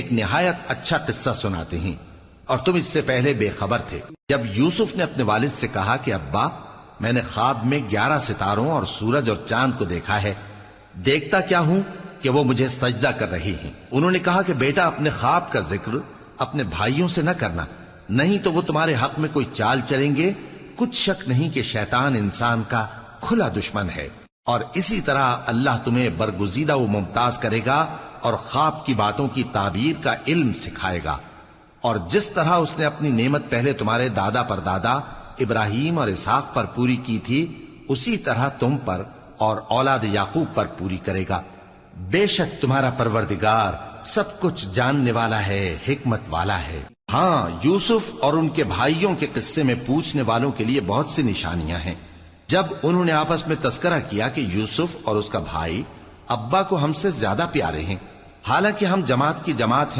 ایک نہایت اچھا قصہ سناتے ہیں اور تم اس سے پہلے بے خبر تھے۔ جب یوسف نے اپنے والد سے کہا کہ ابا میں نے خواب میں 11 ستاروں اور سورج اور چاند کو دیکھا ہے، دیکھتا کیا ہوں کہ وہ مجھے سجدہ کر رہی ہیں۔ انہوں نے کہا کہ بیٹا اپنے خواب کا ذکر اپنے بھائیوں سے نہ کرنا، نہیں تو وہ تمہارے حق میں کوئی چال چلیں گے۔ کچھ شک نہیں کہ شیطان انسان کا کھلا دشمن ہے، اور اسی طرح اللہ تمہیں برگزیدہ و ممتاز کرے گا اور خواب کی باتوں کی تعبیر کا علم سکھائے گا، اور جس طرح اس نے اپنی نعمت پہلے تمہارے دادا پر دادا ابراہیم اور اسحاق پر پوری کی تھی، اسی طرح تم پر اور اولاد یعقوب پر پوری کرے گا۔ بے شک تمہارا پروردگار سب کچھ جاننے والا ہے، حکمت والا ہے۔ ہاں، یوسف اور ان کے بھائیوں کے قصے میں پوچھنے والوں کے لیے بہت سی نشانیاں ہیں۔ جب انہوں نے آپس میں تذکرہ کیا کہ یوسف اور اس کا بھائی ابا کو ہم سے زیادہ پیارے ہیں، حالانکہ ہم جماعت کی جماعت ہیں